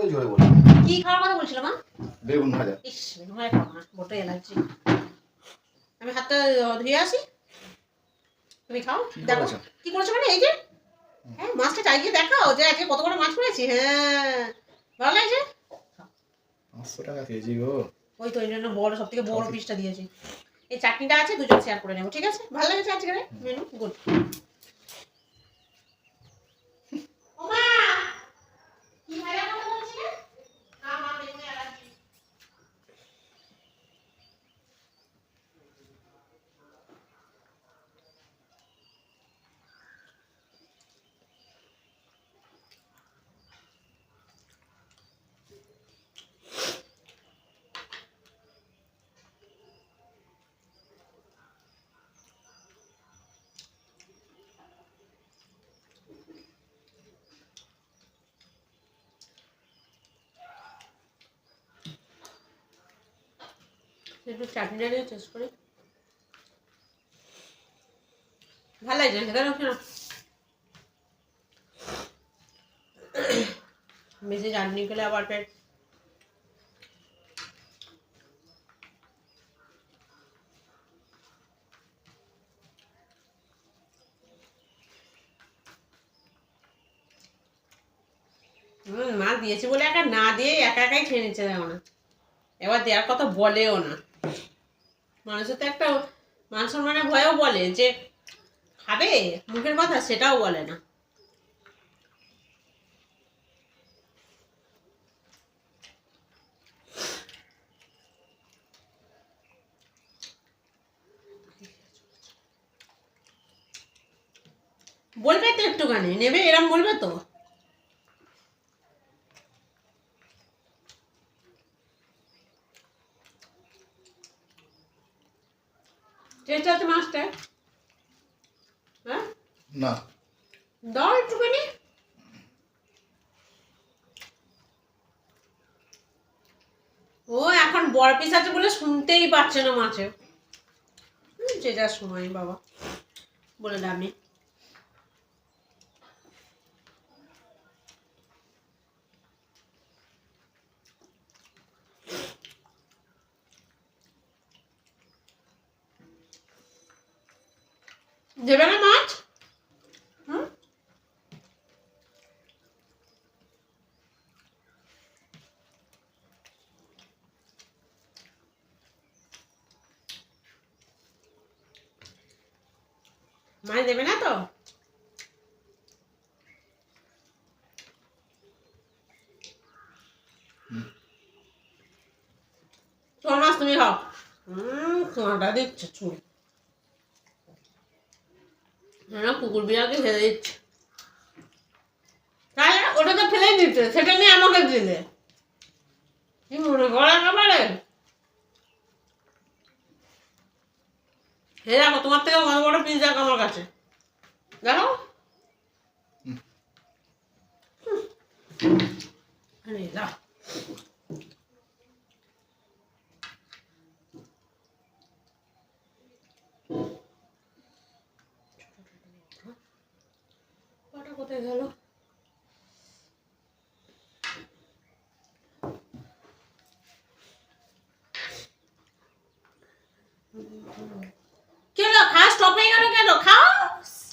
ওই জোরে বল। কি খাওয়ার কথা বলছিল মা? বেগুন ভাজা। ইস, বেগুন ভাজা খাবো না, বড় অ্যালার্জি। আমি হাতটা ধুয়ে আসি, তুমি খাও। দেখো কি করেছো, মানে এই যে হ্যাঁ মাছটা চাইয়ে দেখাও যে আজকে কত বড় মাছ করেছি। হ্যাঁ ভালো লাগছে। 500 টাকা কেজি গো। ওই তো এই জন্য বড়, সব থেকে বড় পিসটা দিয়েছি। এই চাটনিটা আছে, দুজন শেয়ার করে নেবো, ঠিক আছে? ভালো লেগেছে আজকের মেনু, গুড। ওমা কি ভাজা কথা বলছিলে? না মা, বেগুনে অ্যালার্জি। একটু চাটনিটা দিয়ে টেস্ট করি। ভালো লাগছে সেটা না, বেশি চাটনি খেলে আবার পেট। মা দিয়েছে বলে একা না দিয়ে একা একাই খেয়ে নিচ্ছে, দেখো না। এবার দেওয়ার কথা বলেও না। মানুষের তো একটা মান সম্মানের ভয়েও বলে যে খাবে, মুখের কথা সেটাও বলে না। বলবে তো একটুখানি নেবে, এরম বলবে তো। টেস্ট আছে মাছটা? হ্যাঁ না দাও একটুখানি। ও এখন বড় পিস আছে বলে শুনতেই পাচ্ছে না মাছে। যে যার সময় বাবা, বলে দামি। দেবে না মাছ? মাছ দেবে না তো? তোমার মাছ তুমি খাও। খাওয়াটা দিচ্ছে চুল, কুকুর বিড়ালকে ফেলে দিচ্ছে। তাই ওটা তো ফেলে দিতে, সেটা নিয়ে আমাকে দিলে কি মনে করো একেবারে। হে দেখো, তোমার থেকে বড় বড় পিস দেখো আমার কাছে, দেখো। আরে দাও। ওটা কোথায় গেল? কেন খাওয়া স্টপ হয়ে গেল কেন? খাও,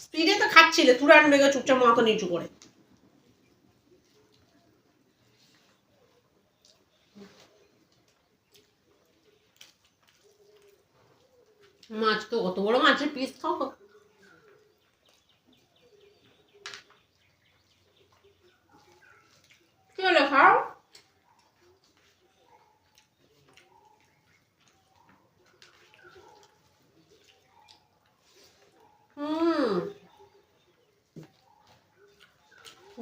স্পিডে তো খাচ্ছিলে, তুরান বেগে চুপচাপ মাথা নিচু করে। মাছ তো কত বড় মাছের পিস খাও। কি হলো, খাও।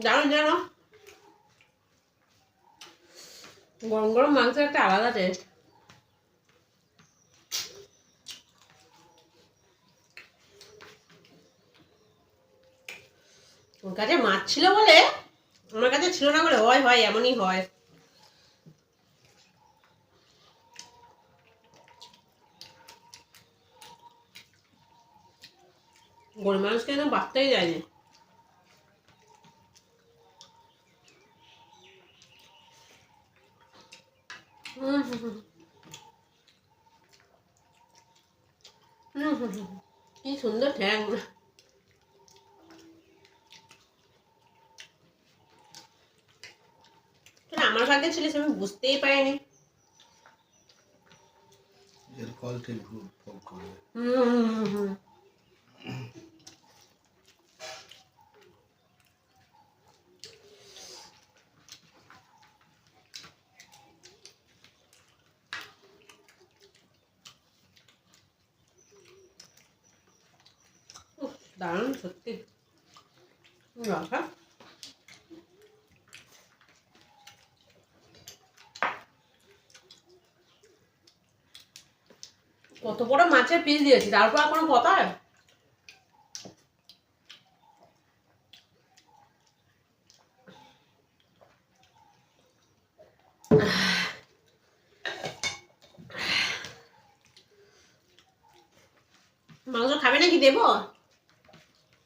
জানো জানো, গরম গরম মাংসের একটা আলাদা টেস্ট। ওর কাছে মাছ ছিল বলে, আমার কাছে ছিল না বলে হয় হয় এমনই হয়। গরিব মানুষকে একদম বাঁচতেই যায়নি। হুম হুম হুম হুম হুম হুম। কি সুন্দর ঠ্যাং। কেন আমার ভাগ্যে ছিলিস আমি বুঝতেই পারিনি। এর ফল ঠিক ভোগ করবে। হুম হুম হুম হুম। উফ, দারুণ সত্যি। রাখা কত বড় মাছের পিস দিয়েছি, তারপর আর কোনো কথা। মাংস খাবে নাকি দেবো?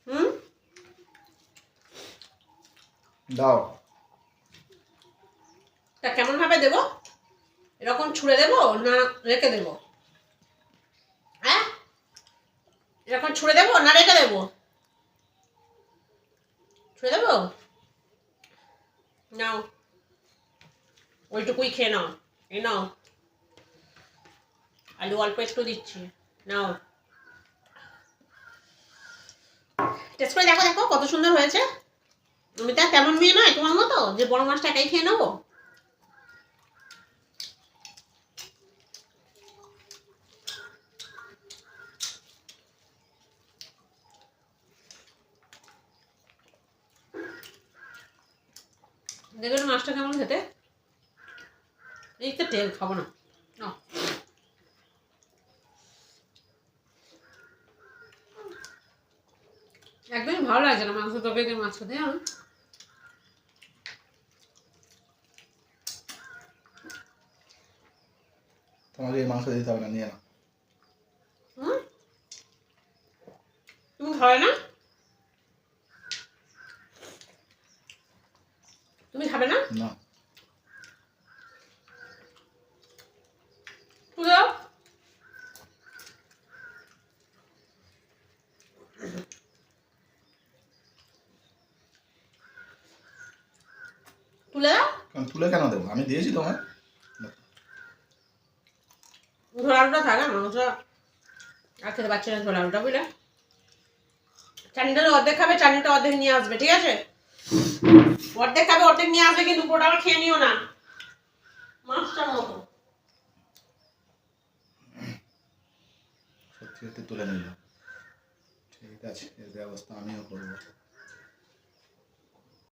হুম দাও। তা কেমন ভাবে দেবো? এরকম ছুঁড়ে দেবো না রেখে দেবো? হ্যাঁ, এরকম ছুঁড়ে দেবো না রেখে দেবো? ছুঁড়ে দেবো? নাও, ওইটুকুই খেয়ে নাও। এই নাও, আলু অল্প একটু দিচ্ছি, নাও। টেস্ট করে দেখো, দেখো কত সুন্দর হয়েছে। আমি তা তেমন মেয়ে নয় তোমার মতো যে বড় মাছটা একাই খেয়ে নেবো। দেখবেন মাছটা কেমন খেতে। এই তো তেল খাবো না, নাও। একদমই ভালো লাগছে না মাংস তরকারি দিয়ে মাছ খেতে, জানো। তোমাকে এই মাংস দিতে হবে না, নিয়ে নাও। হুম, তুমি খাবে না? তুমি খাবে না? না। তুলে দাও। তুলে দাও। তুলে কেন দেবো? আমি দিয়েছি তোমায়। ঝোল আলুটা থাক, মাংস আর খেতে পারছি না ঝোল আলুটা, বুঝলে। চাটনিটা অর্ধেক খাবে, চাটনিটা অর্ধেক নিয়ে আসবে, ঠিক আছে? অর্ধেক খাবে, অর্ধেক নিয়ে আসবে, কিন্তু পুরোটা আবার খেয়ে নিও না মাছটার মতো। সত্যি সত্যি তুলে নিলাম। ঠিক আছে, এর ব্যবস্থা আমিও করবো।